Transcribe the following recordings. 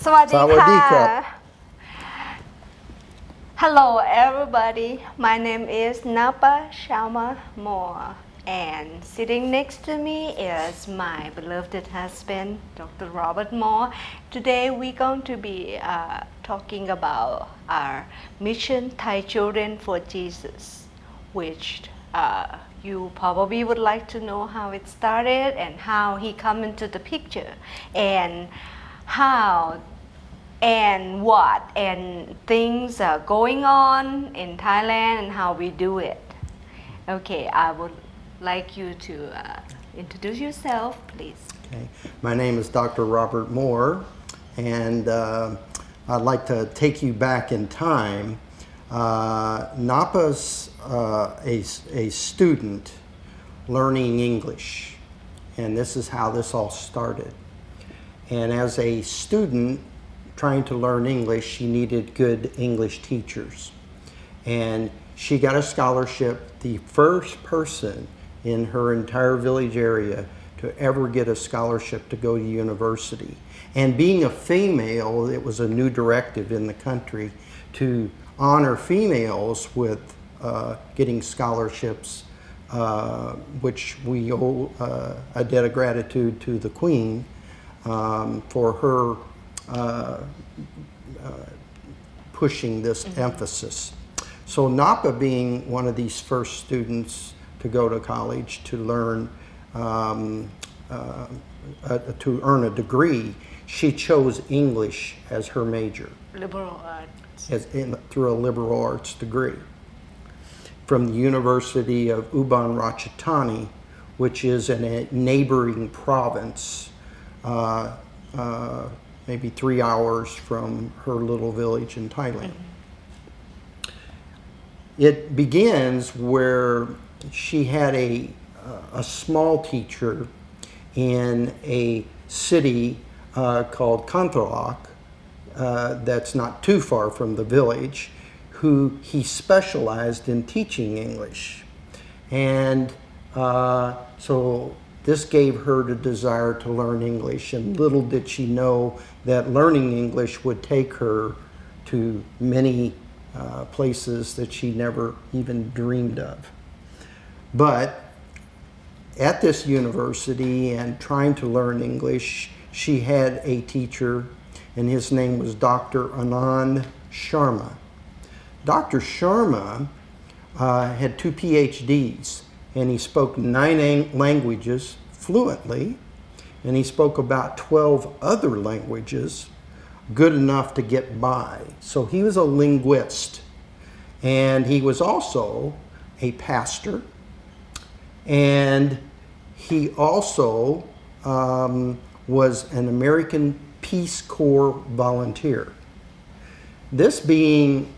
สวัสดีค่ะ สวัสดีครับ Hello everybody, my name is Napa Sharma Moore and sitting next to me is my beloved husband, Dr. Robert Moore. Today we're going to be talking about our mission Thai Children for Jesus, which you probably would like to know how it started and how he come into the picture and how and what and things are going on in Thailand and how we do it. Okay, I would like you to introduce yourself, please. Okay. My name is Dr. Robert Moore, and I'd like to take you back in time. Napa's a student learning English, and this is how this all started. And as a student trying to learn English, she needed good English teachers. And she got a scholarship, the first person in her entire village area to ever get a scholarship to go to university. And being a female, it was a new directive in the country to honor females with getting scholarships, which we owe a debt of gratitude to the Queen for her pushing this emphasis. So Napa being one of these first students to go to college to learn, to earn a degree, she chose English as her major. Liberal arts. Through a liberal arts degree from the University of Ubon Ratchathani, which is in a neighboring province, maybe 3 hours from her little village in Thailand. It begins where she had a small teacher in a city called Kantarak, that's not too far from the village, who he specialized in teaching English. And so this gave her the desire to learn English, and little did she know that learning English would take her to many places that she never even dreamed of. But at this university and trying to learn English, she had a teacher, and his name was Dr. Anand Sharma. Dr. Sharma had 2 PhDs, and he spoke 9 languages fluently, and he spoke about 12 other languages good enough to get by. So he was a linguist, and he was also a pastor, and he also was an American Peace Corps volunteer. This being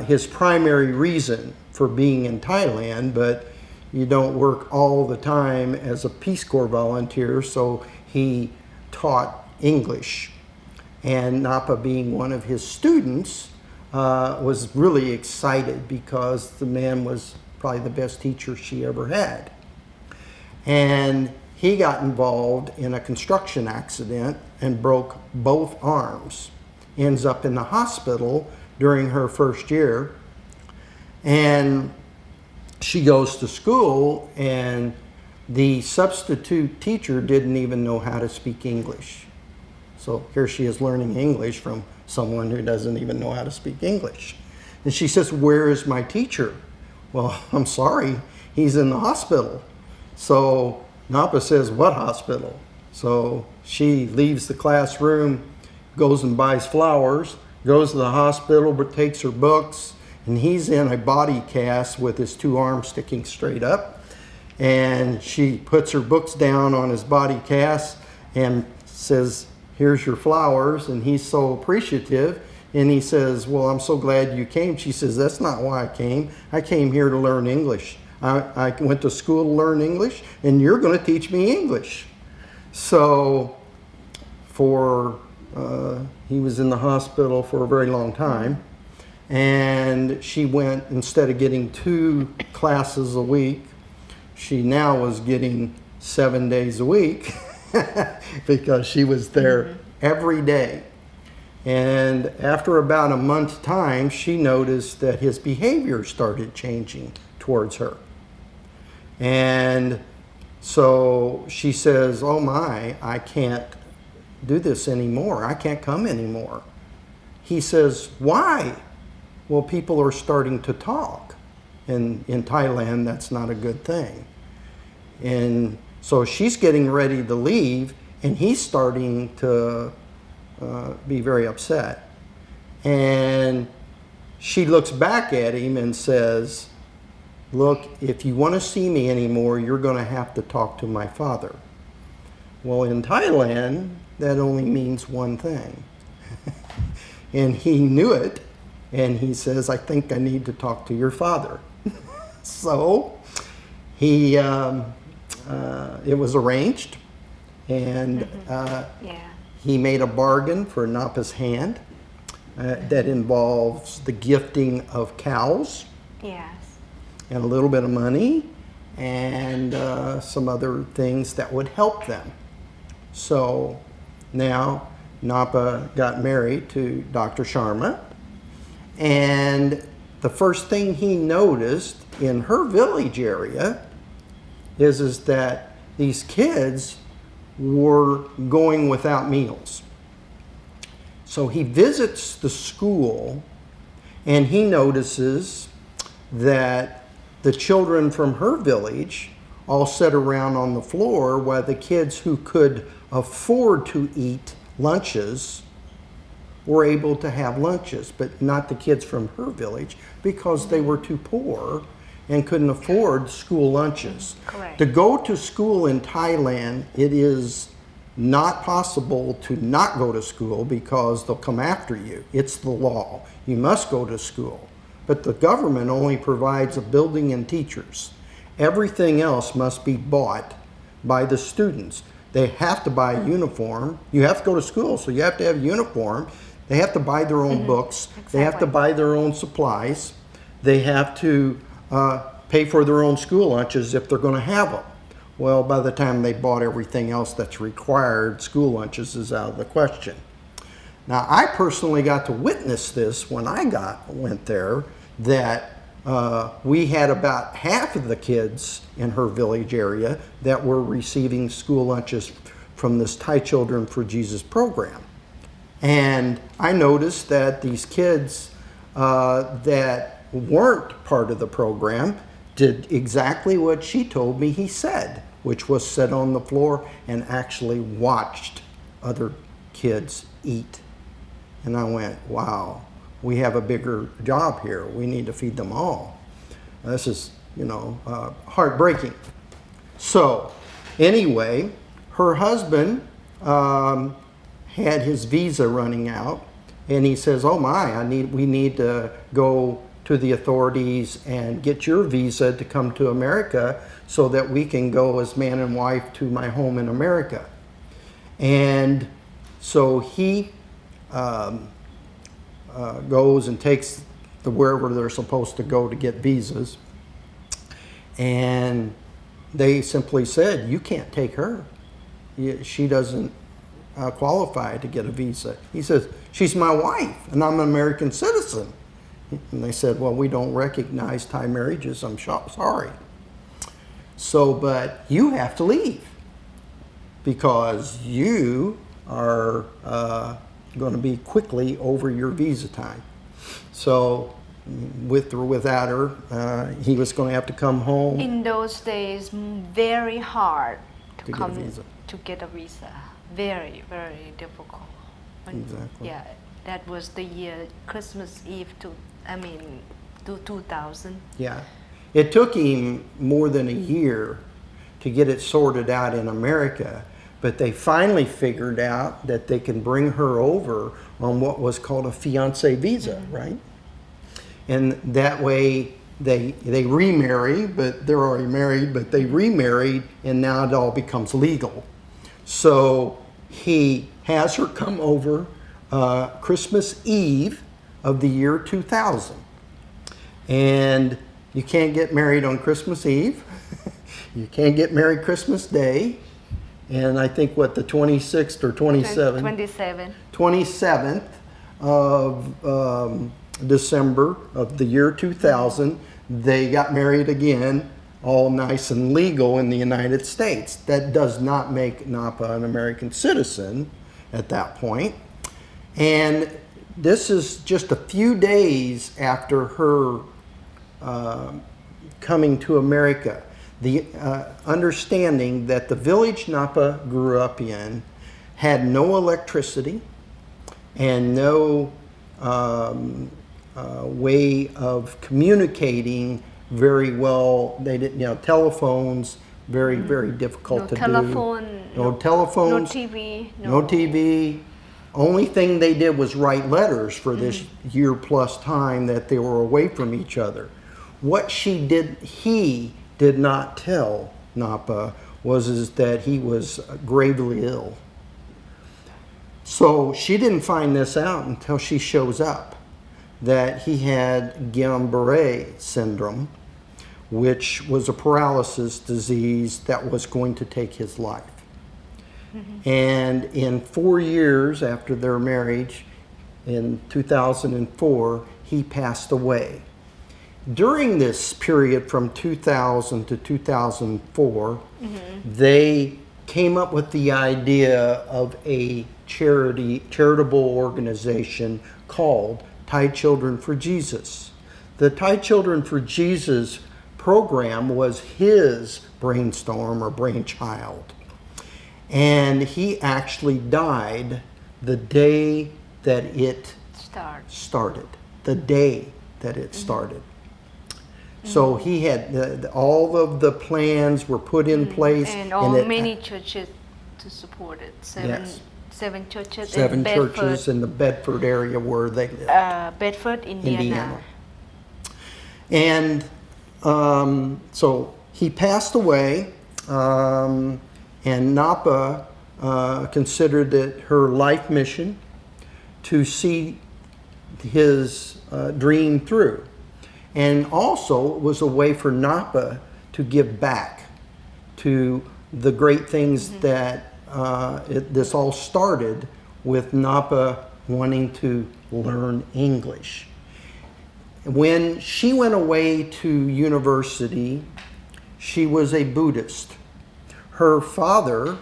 his primary reason for being in Thailand, but you don't work all the time as a Peace Corps volunteer, so he taught English. And Napa, being one of his students, was really excited because the man was probably the best teacher she ever had. And he got involved in a construction accident and broke both arms. Ends up in the hospital during her first year. And she goes to school, and the substitute teacher didn't even know how to speak English. So here she is learning English from someone who doesn't even know how to speak English. And she says, "Where is my teacher?" "Well, I'm sorry, he's in the hospital." So Napa says, "What hospital?" So she leaves the classroom, goes and buys flowers, goes to the hospital, but takes her books, and he's in a body cast with his 2 arms sticking straight up. And she puts her books down on his body cast and says, "Here's your flowers." And he's so appreciative. And he says, "Well, I'm so glad you came." She says, "That's not why I came. I came here to learn English. I went to school to learn English, and you're going to teach me English." So he was in the hospital for a very long time. And she went, instead of getting 2 classes a week, she now was getting 7 days a week because she was there every day. And after about a month's time, she noticed that his behavior started changing towards her. And so she says, oh my, I can't do this anymore. I can't come anymore. He says, why? Well, people are starting to talk. And in Thailand, that's not a good thing. And so she's getting ready to leave, and he's starting to be very upset. And she looks back at him and says, look, if you want to see me anymore, you're going to have to talk to my father. Well, in Thailand, that only means one thing. And he knew it, and he says, I think I need to talk to your father. So he, it was arranged, and he made a bargain for Napa's hand that involves the gifting of cows. Yes. And a little bit of money, and some other things that would help them. So now Napa got married to Dr. Sharma, and the first thing he noticed in her village area is that these kids were going without meals. So he visits the school, and he notices that the children from her village all sat around on the floor while the kids who could afford to eat lunches were able to have lunches, but not the kids from her village because they were too poor and couldn't afford school lunches. Correct. To go to school in Thailand, it is not possible to not go to school because they'll come after you. It's the law. You must go to school. But the government only provides a building and teachers. Everything else must be bought by the students. They have to buy a uniform. You have to go to school, so you have to have a uniform. They have to buy their own books. Exactly. They have to buy their own supplies. They have to pay for their own school lunches if they're going to have them. Well, by the time they bought everything else that's required, school lunches is out of the question. Now, I personally got to witness this when I went there, that we had about half of the kids in her village area that were receiving school lunches from this Thai Children for Jesus program. And I noticed that these kids that weren't part of the program did exactly what she told me he said, which was sit on the floor and actually watched other kids eat. And I went, wow, we have a bigger job here. We need to feed them all. This is, heartbreaking. So anyway, her husband had his visa running out, and he says, oh my, we need to go to the authorities and get your visa to come to America so that we can go as man and wife to my home in America. And so he goes and takes the wherever they're supposed to go to get visas, and they simply said, you can't take her. She doesn't qualify to get a visa. He says, she's my wife and I'm an American citizen. And they said, well, we don't recognize Thai marriages, I'm sorry. So, but you have to leave because you are going to be quickly over your visa time. So with or without her, he was going to have to come home. In those days, very hard to get a visa. To get a visa. Very, very difficult. Exactly. Yeah, that was the year Christmas Eve to 2000. Yeah. It took him more than a year to get it sorted out in America, but they finally figured out that they can bring her over on what was called a fiancé visa, right? And that way they remarry, but they're already married, but they remarried, and now it all becomes legal. So he has her come over Christmas Eve of the year 2000. And you can't get married on Christmas Eve. You can't get married Christmas Day. And I think the 26th or 27th. 27th. 27th of December of the year 2000, they got married again, all nice and legal in the United States. That does not make Napa an American citizen at that point. And this is just a few days after her coming to America. The understanding that the village Napa grew up in had no electricity and no way of communicating very well. They didn't, telephones, very, very difficult to telephone, do. No telephones. No TV. No TV. Only thing they did was write letters for this year plus time that they were away from each other. What he did not tell Napa was that he was gravely ill. So she didn't find this out until she shows up, that he had Guillain-Barré syndrome, which was a paralysis disease that was going to take his life. And in 4 years after their marriage, in 2004, he passed away. During this period from 2000 to 2004, they came up with the idea of a charitable organization called Thai Children for Jesus. The Thai Children for Jesus program was his brainstorm or brainchild. And he actually died the day that it started. The day that it started. So he had all of the plans were put in place, and many churches to support it. Seven churches. Seven churches in the Bedford area where they live. Bedford, Indiana. And so he passed away, and Napa considered it her life mission to see his dream through. And also it was a way for Napa to give back to the great things that this all started with Napa wanting to learn English. When she went away to university, she was a Buddhist. Her father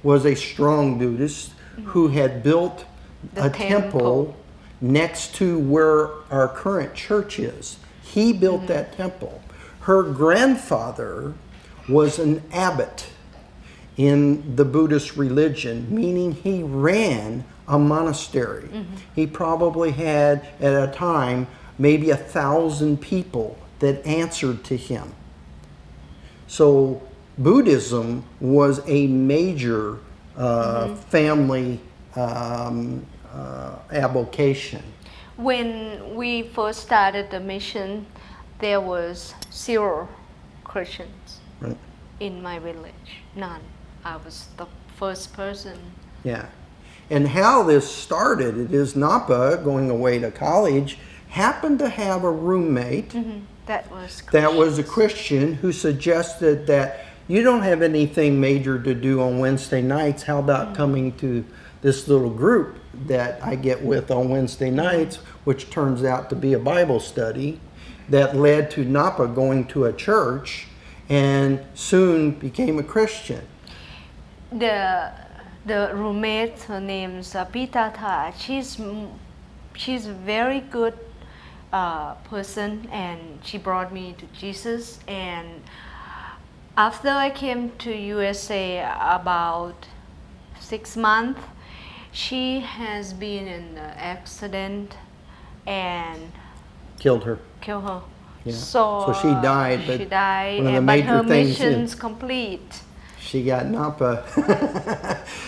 was a strong Buddhist who had built a temple next to where our current church is. He built that temple. Her grandfather was an abbot in the Buddhist religion, meaning he ran a monastery. He probably had, at a time, maybe 1,000 people that answered to him. So Buddhism was a major family avocation. When we first started the mission, there was 0 Christians in my village. None. I was the first person. Yeah. And how this started, it is Napa, going away to college, happened to have a roommate that was a Christian who suggested that you don't have anything major to do on Wednesday nights. How about coming to this little group that I get with on Wednesday nights, which turns out to be a Bible study that led to Napa going to a church and soon became a Christian. The roommate, her name's Pitata. She's a very good person, and she brought me to Jesus. And after I came to USA about 6 months, she has been in an accident and killed her. Yeah. So she died. But she died, one of the but major her things mission's complete. She got Napa.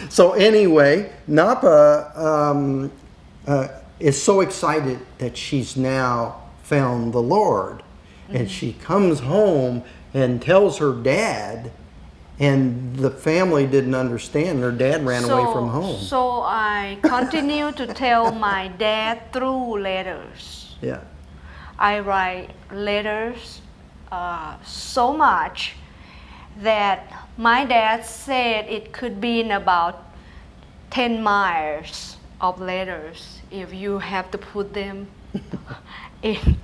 So anyway, Napa is so excited that she's now found the Lord. And she comes home and tells her dad, and the family didn't understand. Her dad ran away from home. So I continue to tell my dad through letters. Yeah. I write letters so much that my dad said it could be in about 10 miles of letters if you have to put them in.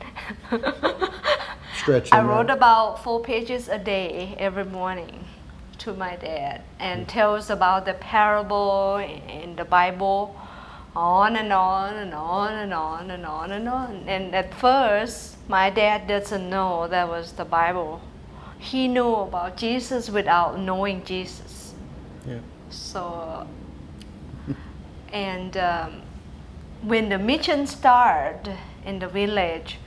Stretch I them wrote out. about 4 pages a day every morning to my dad and tells about the parable in the Bible, on and on and on and on and on and on. And at first, my dad doesn't know that was the Bible. He knew about Jesus without knowing Jesus. Yeah. So, and when the mission started in the village,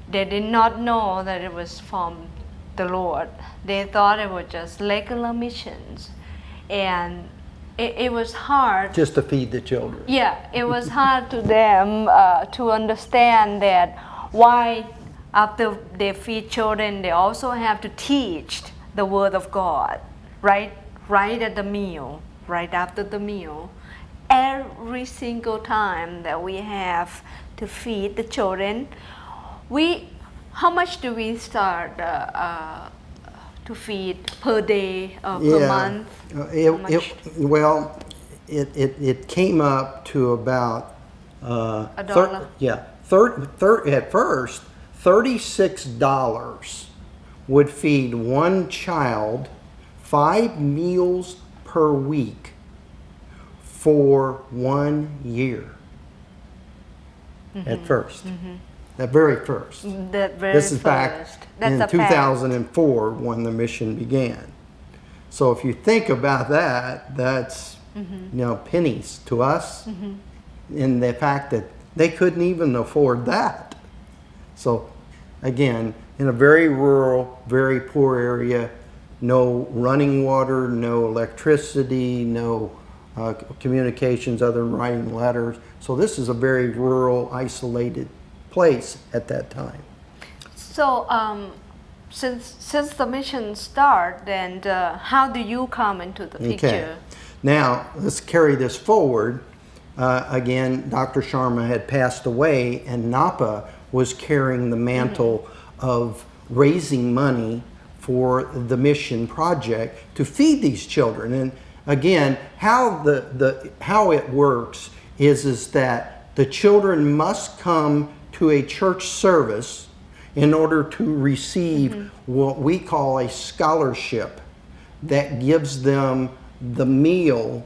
they did not know that it was from the Lord. They thought it was just regular missions. And it was hard. Just to feed the children. Yeah, it was hard to them to understand that why after they feed children, they also have to teach the Word of God, right at the meal, right after the meal. Every single time that we have to feed the children, how much do we start to feed per day, per month? It came up to about $1. At first, $36 would feed one child 5 meals per week for 1 year. At first. At very first. This is back in 2004 when the mission began. So if you think about that, that's pennies to us, in the fact that they couldn't even afford that. So again, in a very rural, very poor area, no running water, no electricity, no communications other than writing letters. So this is a very rural, isolated place at that time. So since the mission started, then how do you come into the picture? Okay. Now let's carry this forward. Again, Dr. Sharma had passed away, and Napa was carrying the mantle of raising money for the mission project to feed these children. And again, how it works is that the children must come to a church service in order to receive what we call a scholarship that gives them the meal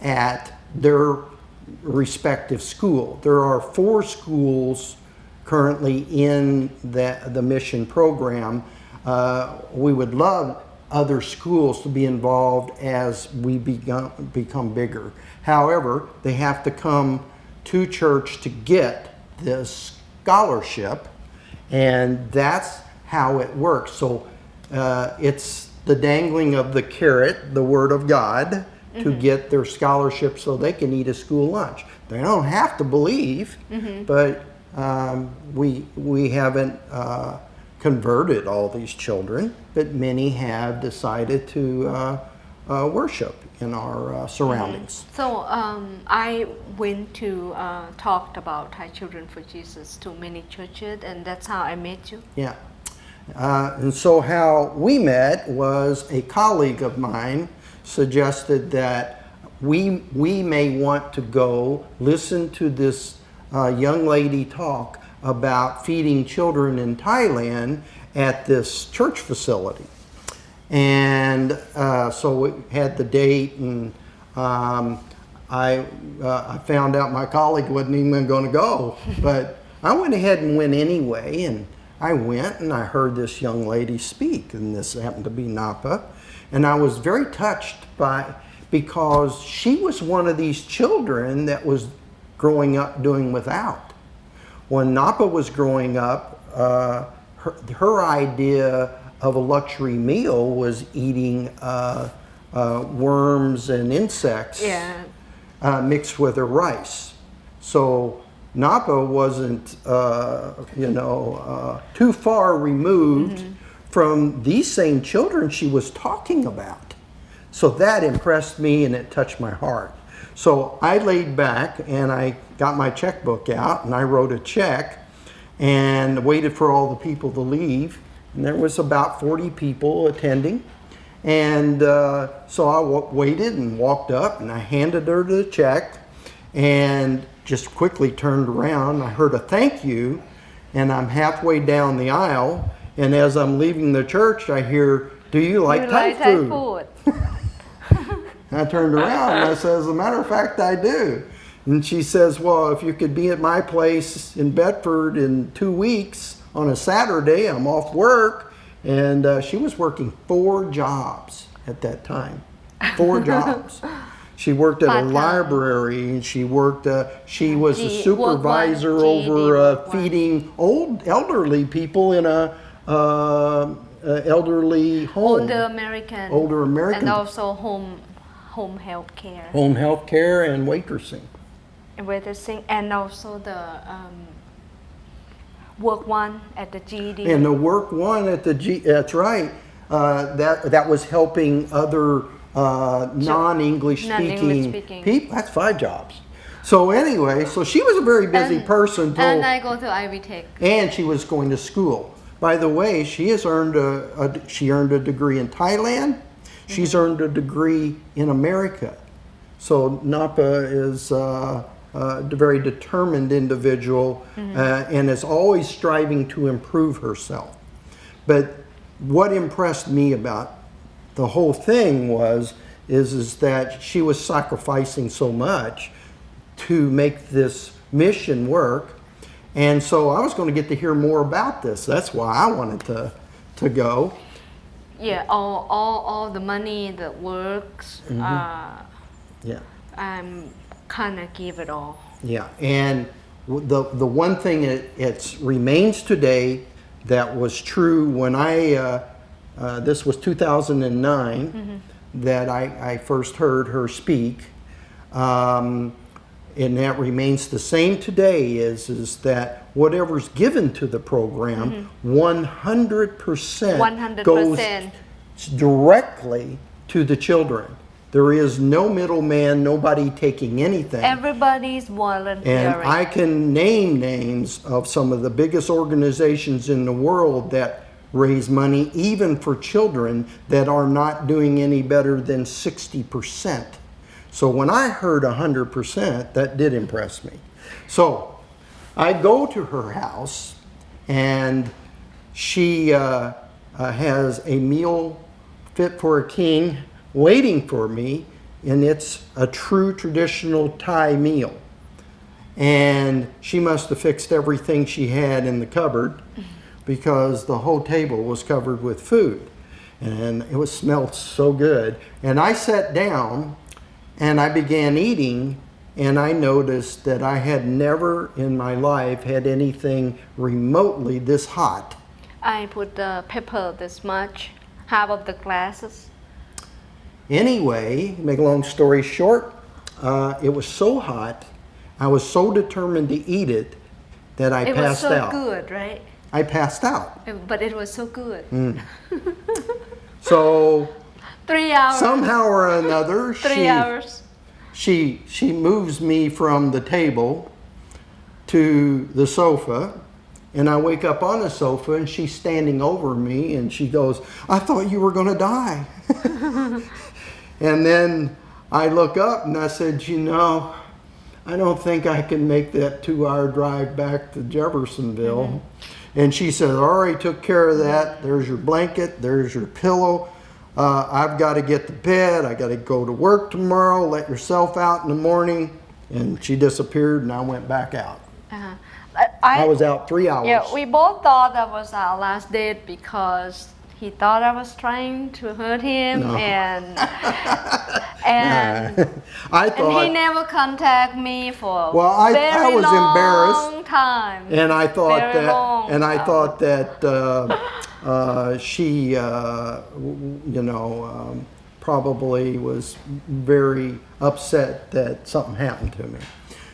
at their respective school. There are 4 schools currently in the mission program. We would love other schools to be involved as we become bigger. However, they have to come to church to get this scholarship, and that's how it works. So it's the dangling of the carrot, the Word of God, to get their scholarship so they can eat a school lunch. They don't have to believe, but we haven't converted all these children, but many have decided to worship in our surroundings. So I went to talked about Thai Children for Jesus to many churches, and that's how I met you. Yeah. And so how we met was a colleague of mine suggested that we may want to go listen to this young lady talk about feeding children in Thailand at this church facility. And so we had the date, and I found out my colleague wasn't even going to go, but I went ahead and went anyway. And I went and I heard this young lady speak, and this happened to be Napa, and I was very touched because she was one of these children that was growing up doing without. When Napa was growing up, her idea of a luxury meal was eating worms and insects mixed with her rice. So Napa wasn't, too far removed from these same children she was talking about. So that impressed me and it touched my heart. So I laid back and I got my checkbook out and I wrote a check and waited for all the people to leave. And there was about 40 people attending. And so I waited and walked up and I handed her the check. and just quickly turned around. I heard a thank you, and I'm halfway down the aisle, and as I'm leaving the church, I hear, "Do you like Thai food?" I turned around and I said, "As a matter of fact, I do." And she says, "Well, if you could be at my place in Bedford in 2 weeks on a Saturday, I'm off work." And she was working 4 jobs at that time. 4 jobs. She worked at a library, and she worked. She was a supervisor over feeding elderly people in a elderly home. Older American. And also home health care. Home health care and waitressing. And also the work one at the GED. And the work one at the that's right. That was helping other non-English speaking people. That's 5 jobs. So anyway, so she was a very busy person. And I go to Ivy Tech. And she was going to school. By the way, she has earned she earned a degree in Thailand. She's earned a degree in America. So Napa is a very determined individual and is always striving to improve herself. But what impressed me about the whole thing is that she was sacrificing so much to make this mission work. And so I was going to get to hear more about this. That's why I wanted to go. Yeah, all the money that works, yeah, I'm kind of give it all. Yeah, and the one thing it remains today that was true when this was 2009 that I first heard her speak, and that remains the same today is that whatever's given to the program, 100% goes directly to the children. There is no middleman, nobody taking anything. Everybody's volunteering. And I can name names of some of the biggest organizations in the world that raise money, even for children, that are not doing any better than 60%. So when I heard 100%, that did impress me. So I go to her house, and she has a meal fit for a king waiting for me, and it's a true traditional Thai meal. And she must have fixed everything she had in the cupboard, because the whole table was covered with food, and it smelled so good. And I sat down and I began eating, and I noticed that I had never in my life had anything remotely this hot. I put the pepper this much, half of the glasses. Anyway, make a long story short, it was so hot, I was so determined to eat it that I passed out. It was so good, right? I passed out. But it was so good. So 3 hours. Somehow or another, 3 hours. She moves me from the table to the sofa, and I wake up on the sofa, and she's standing over me, and she goes, "I thought you were going to die." And then I look up and I said, I don't think I can make that 2-hour drive back to Jeffersonville. And she said, "I already took care of that. There's your blanket, there's your pillow. I've got to get to bed. I got to go to work tomorrow. Let yourself out in the morning." And she disappeared, and I went back out. I was out 3 hours. Yeah, we both thought that was our last date because he thought I was trying to hurt him, and I thought, and he never contacted me for I was long time. And I thought she probably was very upset that something happened to me.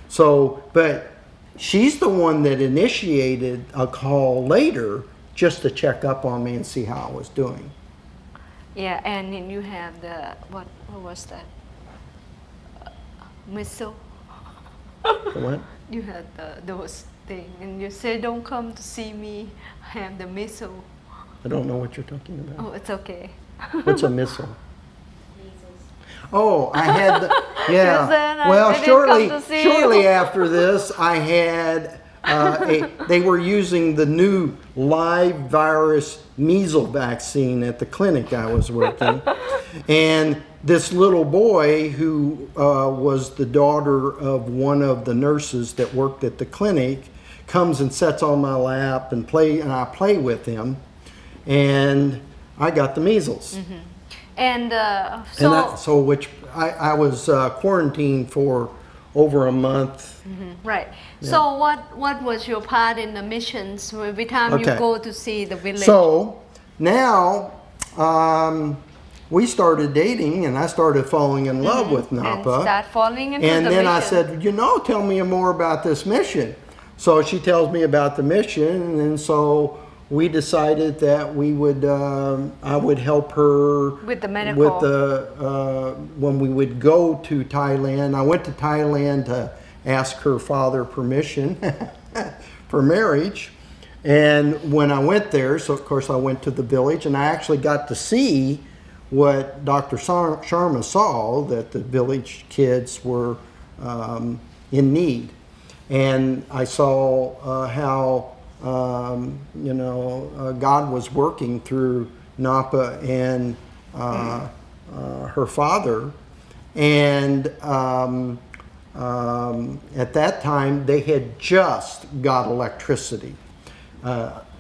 So, but she's the one that initiated a call later just to check up on me and see how I was doing. Yeah, and then you had the, what was that? Missile. What? You had those things, and you said, "Don't come to see me, I have the missile." I don't know what you're talking about. Oh, it's okay. What's a missile? Oh, I had the, yeah. Then I Well, didn't come to see shortly you. after this, I had they were using the new live virus measles vaccine at the clinic I was working, and this little boy who was the daughter of one of the nurses that worked at the clinic comes and sits on my lap and I play with him, and I got the measles. And So which I was quarantined for over a month. right. So what was your part in the missions every time you Okay. go to see the village? So now we started dating, and I started falling in love with and Napa. start falling into And the then I mission. said, tell me more about this mission. So she tells me about the mission, and so we decided that we would, I would help her With the medical. with the when we would go to Thailand. I went to Thailand to ask her father permission for marriage, and when I went there, so of course I went to the village, and I actually got to see what Dr. Sharma saw, that the village kids were in need. And I saw how God was working through Napa and her father. And at that time, they had just got electricity.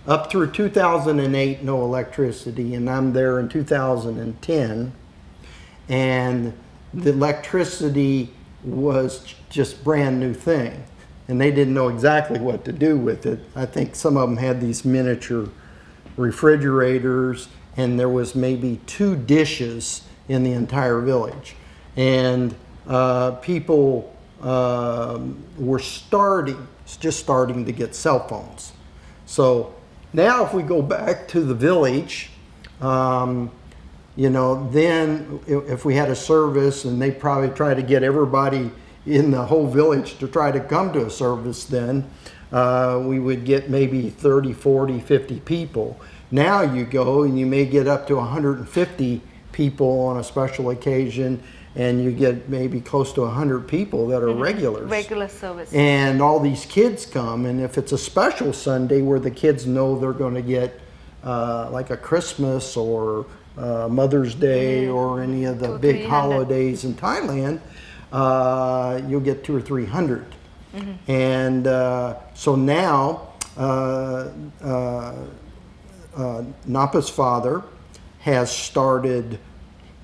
Up through 2008, no electricity, and I'm there in 2010. And the electricity was just brand new thing. And they didn't know exactly what to do with it. I think some of them had these miniature refrigerators, and there was maybe 2 dishes in the entire village. And people were just starting to get cell phones. So now if we go back to the village, then if we had a service, and they probably try to get everybody in the whole village to try to come to a service, then we would get maybe 30, 40, 50 people. Now you go and you may get up to 150 people on a special occasion, and you get maybe close to 100 people that are regulars. Regular service. And all these kids come, and if it's a special Sunday where the kids know they're going to get like a Christmas or Mother's Day or any of the 200, big 300. holidays in Thailand, you'll get 200 or 300. And so now Napa's father has started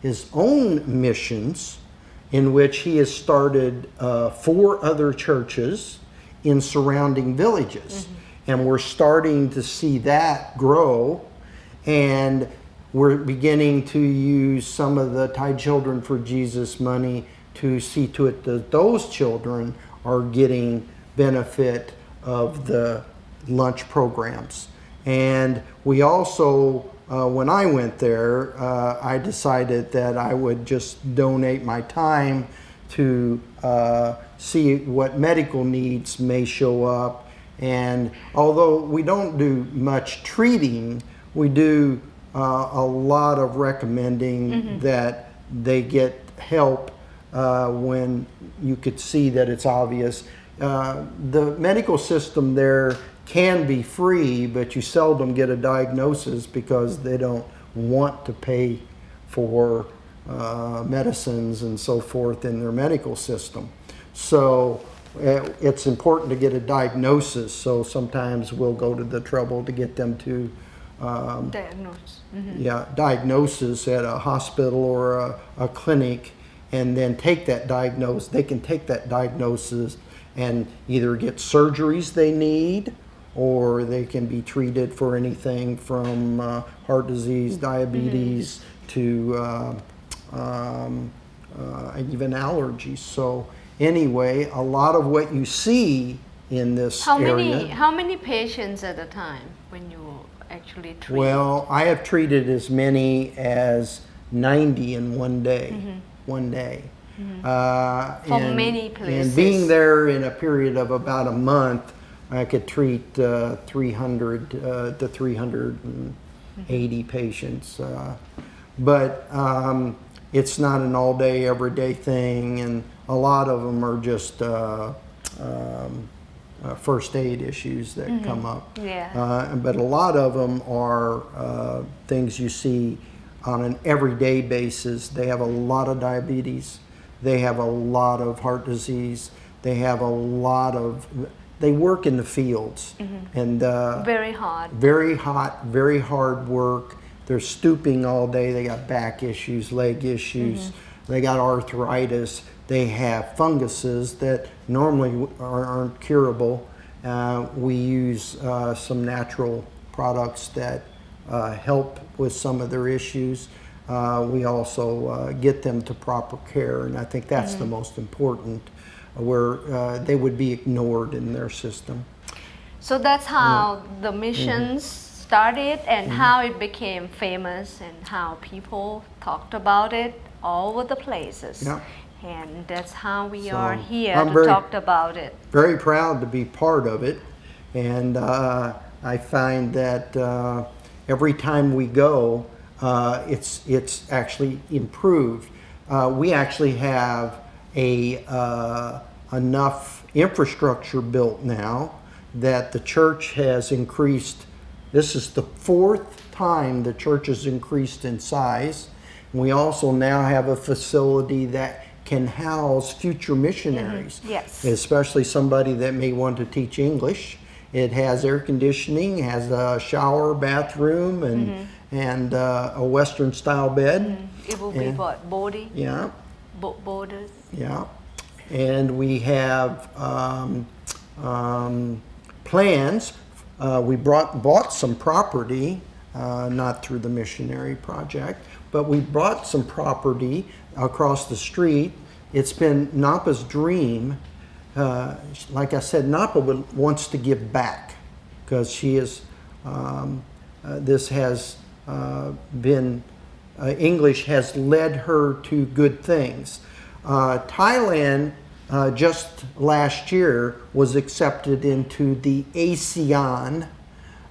his own missions, in which he has started 4 other churches in surrounding villages. And we're starting to see that grow, and we're beginning to use some of the Thai Children for Jesus money to see to it that those children are getting benefit of the lunch programs. And we also, when I went there, I decided that I would just donate my time to see what medical needs may show up. And although we don't do much treating, we do a lot of recommending that they get help when you could see that it's obvious. The medical system there can be free, but you seldom get a diagnosis because they don't want to pay for medicines and so forth in their medical system. So it's important to get a diagnosis, so sometimes we'll go to the trouble to get them to diagnosis at a hospital or a clinic, and then take that diagnosis. They can take that diagnosis and either get surgeries they need, or they can be treated for anything from heart disease, diabetes, to even allergies. So anyway, a lot of what you see in this area. How many patients at a time when you actually treat? Well, I have treated as many as 90 in one day. One day. From many places. And being there in a period of about a month, I could treat 300 to 380 patients. But it's not an all day, everyday thing, and a lot of them are just first aid issues that come up. Yeah. But a lot of them are things you see on an everyday basis. They have a lot of diabetes. They have a lot of heart disease. They have a lot of, they work in the fields. And Very hard. very hot, very hard work. They're stooping all day. They got back issues, leg issues. They got arthritis. They have funguses that normally aren't curable. We use some natural products that help with some of their issues. We also get them to proper care, and I think that's the most important, where they would be ignored in their system. So that's how the missions started, and how it became famous, and how people talked about it all over the places. Yeah. And that's how we So, are here I'm to very- talk about it. Very proud to be part of it, and I find that every time we go, it's actually improved. We actually have enough infrastructure built now that the church has increased. This is the 4th time the church has increased in size. We also now have a facility that can house future missionaries, Yes. especially somebody that may want to teach English. It has air conditioning, has a shower, bathroom, and a Western style bed. It will be what? Body? Yeah, Borders? yeah. And we have plans. We bought some property, not through the missionary project, but we bought some property across the street. It's been Napa's dream. Like I said, Napa wants to give back, because she is. This has been English has led her to good things. Thailand just last year was accepted into the ASEAN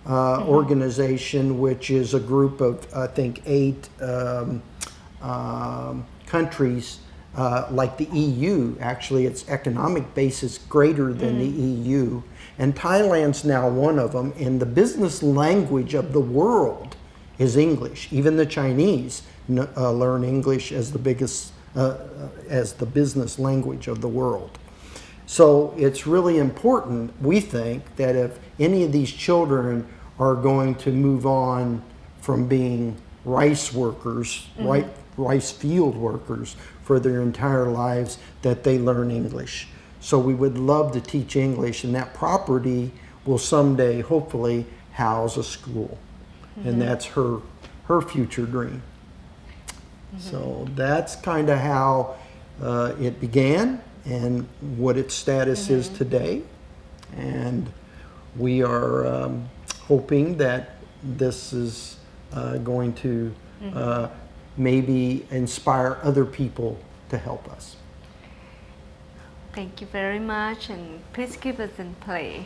organization, which is a group of, I think, 8 countries, like the EU. Actually, its economic base is greater than the EU, and Thailand's now one of them. And the business language of the world is English. Even the Chinese learn English as the biggest, as the business language of the world. So it's really important, we think, that if any of these children are going to move on from being rice workers, rice field workers for their entire lives, that they learn English. So we would love to teach English, and that property will someday hopefully house a school. And that's her future dream. So that's kind of how it began and what its status is today. And we are hoping that this is going to maybe inspire other people to help us. Thank you very much, and please keep us in play.